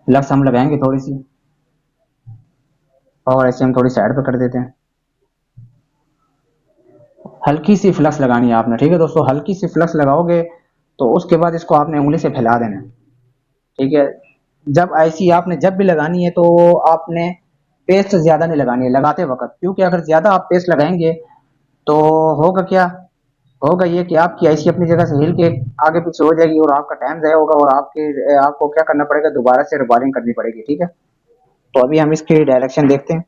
फ्लक्स हम लगाएंगे थोड़ी सी, और ऐसे हम थोड़ी साइड पे कर देते हैं। हल्की सी फ्लक्स लगानी है आपने, ठीक है दोस्तों। हल्की सी फ्लक्स लगाओगे तो उसके बाद इसको आपने उंगली से फैला देना है, ठीक है। जब ऐसी आपने जब भी लगानी है तो आपने पेस्ट ज्यादा नहीं लगानी है लगाते वक्त, क्योंकि अगर ज्यादा आप पेस्ट लगाएंगे तो होगा क्या, होगा ये कि आपकी ऐसी अपनी जगह से हिल के आगे पीछे हो जाएगी और आपका टाइम ज़ाया होगा और आपको क्या करना पड़ेगा, दोबारा से रिवायरिंग करनी पड़ेगी, ठीक है। तो अभी हम इसकी डायरेक्शन देखते हैं।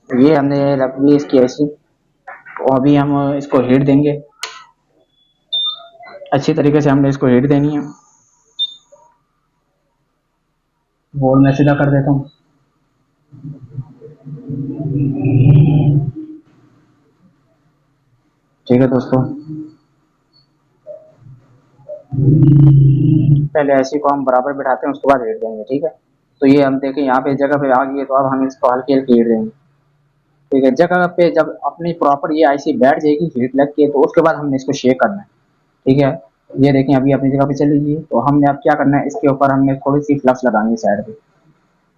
ये हमने रख ली इसकी ऐसी, तो अभी हम इसको हीट देंगे, अच्छी तरीके से हमने इसको हीट देनी है। बोर्ड में सीधा कर देता हूँ। ठीक है दोस्तों, पहले ऐसी को हम बराबर बिठाते हैं, उसके बाद हीट देंगे, ठीक है। तो ये हम देखें यहाँ पे जगह पे आ गई है, तो अब हम इसको हल्की हल्की हीट देंगे, ठीक है। जगह पे जब अपनी प्रॉपर ये ऐसी बैठ जाएगी हीट लग के, तो उसके बाद हमने इसको शेक करना है, ठीक है। ये देखें अभी अपनी जगह पे चली गई, तो हमने अब क्या करना है, इसके ऊपर हमने थोड़ी सी फ्लक्स लगानी है साइड पे,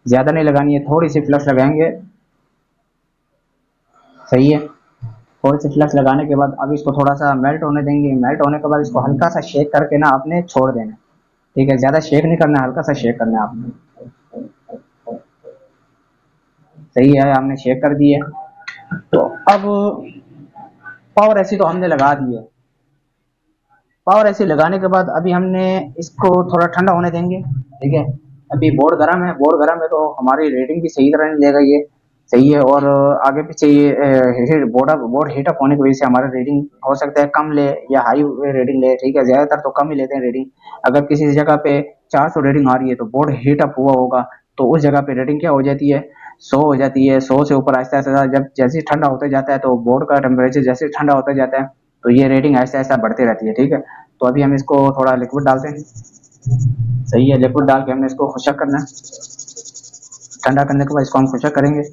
ज्यादा नहीं लगानी है, थोड़ी सी फ्लक्स लगाएंगे, सही है। थोड़ी सी फ्लक्स लगाने के बाद अब इसको थोड़ा सा मेल्ट होने देंगे, मेल्ट होने के बाद इसको हल्का सा शेक करके ना आपने छोड़ देना, ठीक है। ज्यादा शेक नहीं करना, हल्का सा शेक करना है आपने, सही है। हमने शेक कर दी है, तो अब पावर ऐसी तो हमने लगा दी है। पावर ऐसी लगाने के बाद अभी हमने इसको थोड़ा ठंडा होने देंगे, ठीक है। अभी बोर्ड गर्म है, बोर्ड गर्म है तो हमारी रेटिंग भी सही तरह नहीं देगा ये, सही है। और आगे पीछे ये बोर्ड हीट अप होने की वजह से हमारा रेटिंग हो सकता है कम ले या हाई रेटिंग ले, ठीक है। ज्यादातर तो कम ही लेते हैं रेटिंग। अगर किसी जगह पे 400 रेटिंग आ रही है तो बोर्ड हीट अप हुआ होगा, तो उस जगह पे रेटिंग क्या हो जाती है, 100 हो जाती है। 100 से ऊपर आहिस्ता आहिस्ता जब जैसे ठंडा होता जाता है, तो बोर्ड का टेम्परेचर जैसे ठंडा होता जाता है, तो ये रेटिंग ऐसा ऐसा बढ़ती रहती है, ठीक है। तो अभी हम इसको थोड़ा लिक्विड डालते हैं, सही है। लिक्विड डाल के हमने इसको खुशक करना है, ठंडा करने के बाद इसको हम खुशक करेंगे।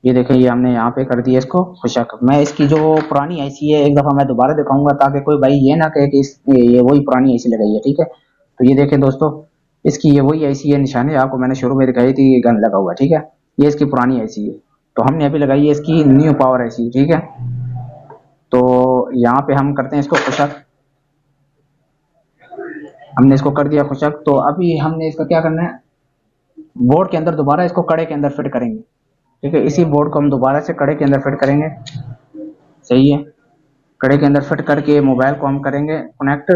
ये देखिए ये हमने यहाँ पे कर दिया इसको खुशक। मैं इसकी जो पुरानी एसी है एक दफ़ा मैं दोबारा दिखाऊंगा, ताकि कोई भाई ये ना कहे कि ये वही पुरानी एसी लगाई है, ठीक है। तो ये देखें दोस्तों, इसकी ये वही एसी है, निशाने आपको मैंने शुरू में दिखाई थी, गन लगा हुआ, ठीक है। ये इसकी पुरानी एसी है, तो हमने अभी लगाई है इसकी न्यू पावर एसी, ठीक है। तो यहाँ पे हम करते हैं इसको खुशक, हमने इसको कर दिया खुशक। तो अभी हमने इसका क्या करना है, बोर्ड के अंदर दोबारा इसको कड़े के अंदर फिट करेंगे, ठीक है। इसी बोर्ड को हम दोबारा से कड़े के अंदर फिट करेंगे, सही है। कड़े के अंदर फिट करके मोबाइल को हम करेंगे कनेक्ट।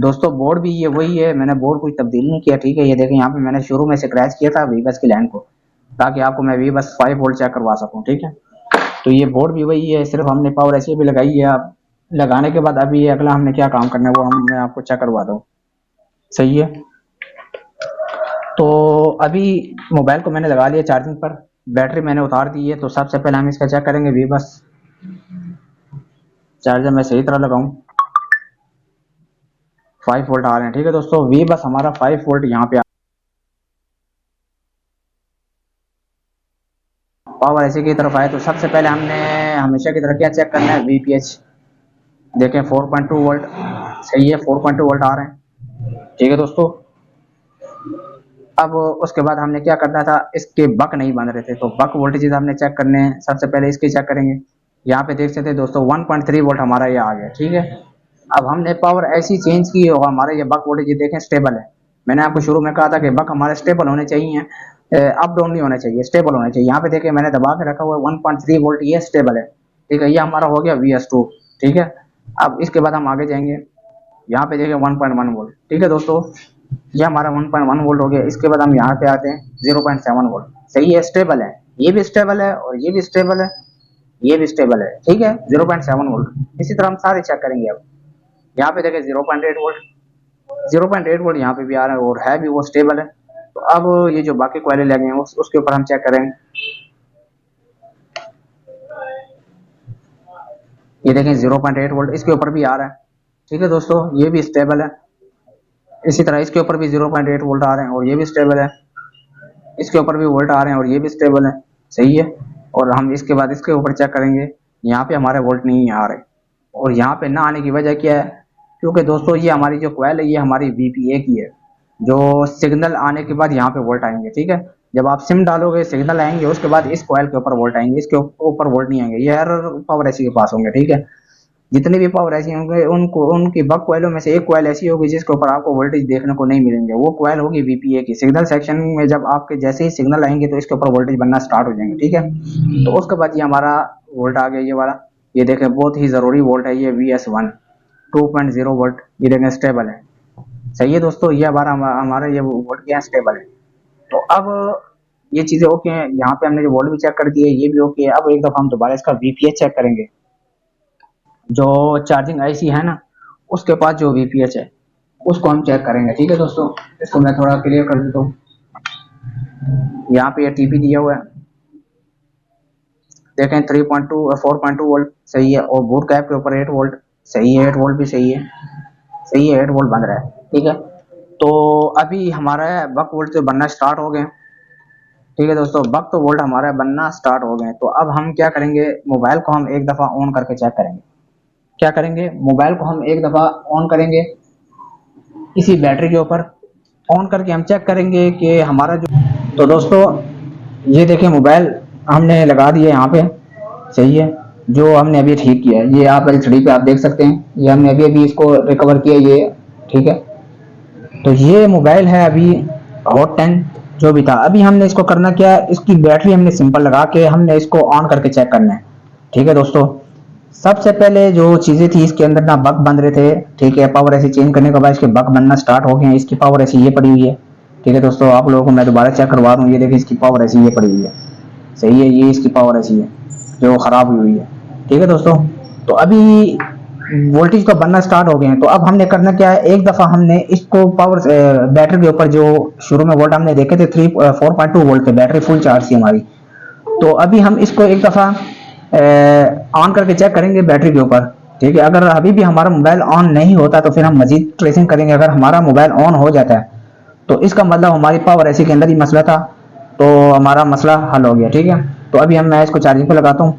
दोस्तों बोर्ड भी ये वही है, मैंने बोर्ड कोई तब्दील नहीं किया, ठीक है। ये देखें यहाँ पे मैंने शुरू में स्क्रैच किया था वीबस की लाइन को, ताकि आपको मैं वीबस 5 वोल्ट चेक करवा सकूँ, ठीक है। तो ये बोर्ड भी वही है, सिर्फ हमने पावर ऐसी भी लगाई है। अब लगाने के बाद अभी अगला हमने क्या काम करना है वो हम मैं आपको चेक करवा दूँ, सही है। तो अभी मोबाइल को मैंने लगा लिया चार्जिंग पर, बैटरी मैंने उतार दी है। तो सबसे पहले हम इसका चेक करेंगे वीबस चार्जर मैं सही तरह लगाऊं, 5 वोल्ट आ रहे हैं, ठीक है दोस्तों। वीबस हमारा 5 वोल्ट यहाँ पे पावर एसी की तरफ आए तो सबसे पहले हमने हमेशा की तरह क्या चेक करना है, VPH। देखें 4.2 वोल्ट सही है, 4.2 वोल्ट आ रहे हैं, ठीक है दोस्तों। अब उसके बाद हमने क्या करना था, इसके बक नहीं बन रहे थे तो बक वोल्टेज हमने चेक करने हैं। सबसे पहले इसके चेक करेंगे। यहाँ पे देख सकते हैं दोस्तों 1.3 वोल्ट हमारा ये आ गया, ठीक है। अब हमने पावर ऐसी चेंज की और हमारे ये बक वोल्टेज देखें स्टेबल है। मैंने आपको शुरू में कहा था कि बक हमारे स्टेबल होने चाहिए, अप डाउन नहीं होना चाहिए, स्टेबल होना चाहिए। यहाँ पे देखिए मैंने दबा के रखा हुआ है 1.3 वोल्ट, ये स्टेबल है, ठीक है। ये हमारा हो गया VS2, ठीक है। अब इसके बाद हम आगे जाएंगे, यहाँ पे देखिए 1.1 वोल्ट, ठीक है दोस्तों। ये हमारा 1.1 वोल्ट हो गया। इसके बाद हम यहाँ पे आते हैं 0.7 वोल्ट, सही है, स्टेबल है, ये भी स्टेबल है और ये भी स्टेबल है, ये भी स्टेबल है, ठीक है, 0.7 वोल्ट। इसी तरह हम सारे चेक करेंगे। अब यहाँ पे देखें 0.8 वोल्ट, 0.8 वोल्ट यहाँ पे भी आ रहा है और है भी वो स्टेबल है। तो अब ये जो बाकी कॉइलें लगे हैं उसके ऊपर हम चेक करेंगे। ये देखें 0.8 वोल्ट इसके ऊपर भी आ रहा है, ठीक है दोस्तों, ये भी स्टेबल है। इसी तरह इसके ऊपर भी 0.8 वोल्ट आ रहे हैं और ये भी स्टेबल है। इसके ऊपर भी वोल्ट आ रहे हैं और ये भी स्टेबल है, सही है। और हम इसके बाद इसके ऊपर चेक करेंगे, यहाँ पे हमारे वोल्ट नहीं आ रहे। और यहाँ पे ना आने की वजह क्या है, क्योंकि दोस्तों ये हमारी जो कॉइल है ये हमारी VPA की है। जो सिग्नल आने के बाद यहाँ पे वोल्ट आएंगे, ठीक है। जब आप सिम डालोगे सिग्नल आएंगे, उसके बाद इस कॉइल के ऊपर वोल्ट आएंगे, इसके ऊपर वोल्ट नहीं आएंगे। ये हर पावर ऐसी के पास होंगे, ठीक है। जितने भी पावर ऐसी होंगे उनको उनकी बक कॉइलों में से एक कॉइल ऐसी होगी जिसके ऊपर आपको वोल्टेज देखने को नहीं मिलेंगे, वो कॉइल होगी VPA की। सिग्नल सेक्शन में जब आपके जैसे ही सिग्नल आएंगे तो इसके ऊपर वोल्टेज बनना स्टार्ट हो जाएंगे, ठीक है। तो उसके बाद ये हमारा वोल्ट आ गया, ये वाला, ये देखें बहुत ही जरूरी वोल्ट है ये VS1 2.0 वोल्ट, ये देखें स्टेबल है, सही है दोस्तों। ये हमारा ये वोल्ट क्या स्टेबल है। तो अब ये चीजें ओके हैं, यहाँ पे हमने जो वोल्ट भी चेक कर दिए, ये भी ओके है। अब एक दफा हम दोबारा इसका VPH चेक करेंगे। जो चार्जिंग IC है ना, उसके पास जो VPH है उसको हम चेक करेंगे, ठीक है दोस्तों। इसको मैं थोड़ा क्लियर कर देता हूँ। यहाँ पे ये TP दिया हुआ है, देखें 3.2 और 4.2 वोल्ट सही है। और बूट कैप के ऊपर 8 वोल्ट सही है, 8 वोल्ट भी सही है, सही है, 8 वोल्ट बन रहा है, ठीक है। तो अभी हमारा बक वोल्ट तो बनना स्टार्ट हो गए, ठीक है दोस्तों। बक तो वोल्ट हमारा बनना स्टार्ट हो गए। तो अब हम क्या करेंगे, मोबाइल को हम एक दफा ऑन करके चेक करेंगे। क्या करेंगे, मोबाइल को हम एक दफा ऑन करेंगे इसी बैटरी के ऊपर, ऑन करके हम चेक करेंगे कि हमारा जो, तो दोस्तों ये देखें मोबाइल हमने लगा दिया यहाँ पे, सही है। जो हमने अभी ठीक किया है, ये आप LCD पे आप देख सकते हैं, ये हमने अभी अभी इसको रिकवर किया, ये ठीक है। तो ये मोबाइल है अभी हॉट 10 जो भी था। अभी हमने इसको करना क्या है, इसकी बैटरी हमने सिंपल लगा के हमने इसको ऑन करके चेक करना है, ठीक है दोस्तों। सबसे पहले जो चीजें थी इसके अंदर ना बग बन रहे थे, ठीक है। पावर ऐसी चेंज करने के बाद इसके बग बनना स्टार्ट हो गए हैं। इसकी पावर ऐसी ये पड़ी हुई है, ठीक है दोस्तों। आप लोगों को मैं दोबारा चेक करवा दूं, ये देखिए इसकी पावर ऐसी ये पड़ी हुई है, सही है। ये इसकी पावर ऐसी है जो खराब हुई है, ठीक है दोस्तों। तो अभी वोल्टेज तो बनना स्टार्ट हो गए हैं। तो अब हमने करना क्या है, एक दफा हमने इसको पावर बैटरी के ऊपर जो शुरू में वोल्ट हमने देखे थे 4.2 वोल्ट के, बैटरी फुल चार्ज थी हमारी। तो अभी हम इसको एक दफा ऑन करके चेक करेंगे बैटरी के ऊपर, ठीक है। अगर अभी भी हमारा मोबाइल ऑन नहीं होता तो फिर हम मजीद ट्रेसिंग करेंगे। अगर हमारा मोबाइल ऑन हो जाता है तो इसका मतलब हमारी पावर ऐसी के अंदर ही मसला था, तो हमारा मसला हल हो गया, ठीक है। तो अभी मैं इसको चार्जिंग पे लगाता हूँ।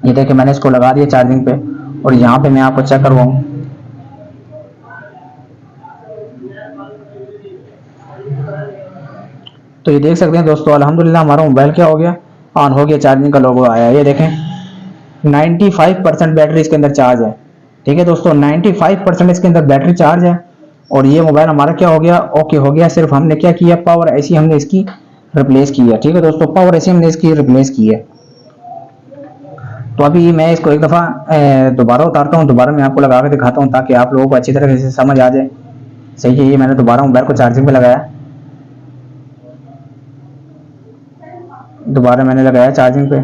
ये देखिए मैंने इसको लगा दिया चार्जिंग पे और यहाँ पे मैं आपको चेक करवाऊँ। तो ये देख सकते हैं दोस्तों, अल्हम्दुलिल्लाह हमारा मोबाइल क्या हो गया, ऑन हो गया, चार्जिंग का लोगो आया। ये देखें 95% बैटरी इसके अंदर चार्ज है, ठीक है दोस्तों। 95% इसके अंदर बैटरी चार्ज है और ये मोबाइल हमारा क्या हो गया, ओके हो गया। सिर्फ हमने क्या किया, पावर ऐसी हमने इसकी रिप्लेस की है, ठीक है दोस्तों। पावर ऐसी हमने इसकी रिप्लेस की है। तो अभी मैं इसको एक दफ़ा दोबारा उतारता हूँ, दोबारा मैं आपको लगा के दिखाता हूँ ताकि आप लोगों को अच्छी तरह से समझ आ जाए, सही है। ये मैंने दोबारा मोबाइल को चार्जिंग पे लगाया, दोबारा मैंने लगाया चार्जिंग पे।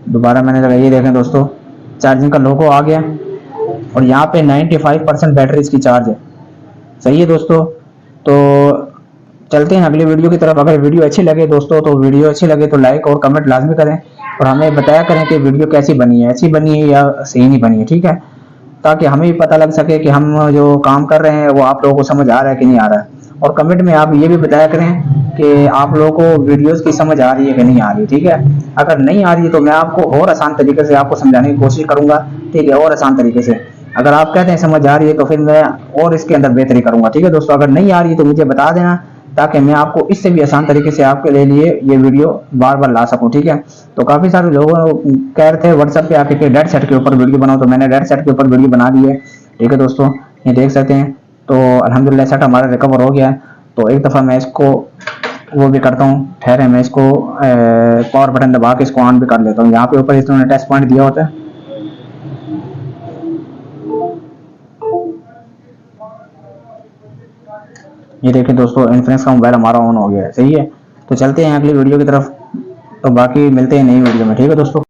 दोबारा मैंने लगाई, ये देखें दोस्तों चार्जिंग का लोगो आ गया और यहाँ पे 95% बैटरी इसकी चार्ज है, सही है दोस्तों। तो चलते हैं अगली वीडियो की तरफ। अगर वीडियो अच्छी लगे दोस्तों तो वीडियो अच्छी लगे तो लाइक और कमेंट लाजमी करें और हमें बताया करें कि वीडियो कैसी बनी है, ऐसी बनी है या सही नहीं बनी है, ठीक है, ताकि हमें भी पता लग सके कि हम जो काम कर रहे हैं वो आप लोगों को समझ आ रहा है कि नहीं आ रहा है। और कमेंट में आप ये भी बताया करें कि आप लोगों को वीडियोस की समझ आ रही है कि नहीं आ रही, ठीक है। अगर नहीं आ रही है तो मैं आपको और आसान तरीके से आपको समझाने की कोशिश करूंगा, ठीक है, और आसान तरीके से। अगर आप कहते हैं समझ आ रही है तो फिर मैं और इसके अंदर बेहतरी करूंगा, ठीक है दोस्तों। अगर नहीं आ रही है तो मुझे बता देना, ताकि मैं आपको इससे भी आसान तरीके से आपके लिए ये वीडियो बार बार ला सकूं, ठीक है। तो काफ़ी सारे लोग कह रहे थे व्हाट्सएप पे आके कि डेड सेट के ऊपर वीडियो बनाओ, तो मैंने डेड सेट के ऊपर वीडियो बना दी है, ठीक है दोस्तों, ये देख सकते हैं। तो अल्हम्दुलिल्लाह सेट हमारा रिकवर हो गया है। तो एक दफ़ा मैं इसको वो भी करता हूँ, ठहरे मैं इसको पावर बटन दबा के इसको ऑन भी कर लेता हूँ। यहाँ पे ऊपर इन्होंने टेस्ट पॉइंट दिया होता है, ये देखिए दोस्तों इन्फिनिक्स का मोबाइल हमारा ऑन हो गया है, सही है। तो चलते हैं अगली वीडियो की तरफ, तो बाकी मिलते हैं नई वीडियो में, ठीक है दोस्तों।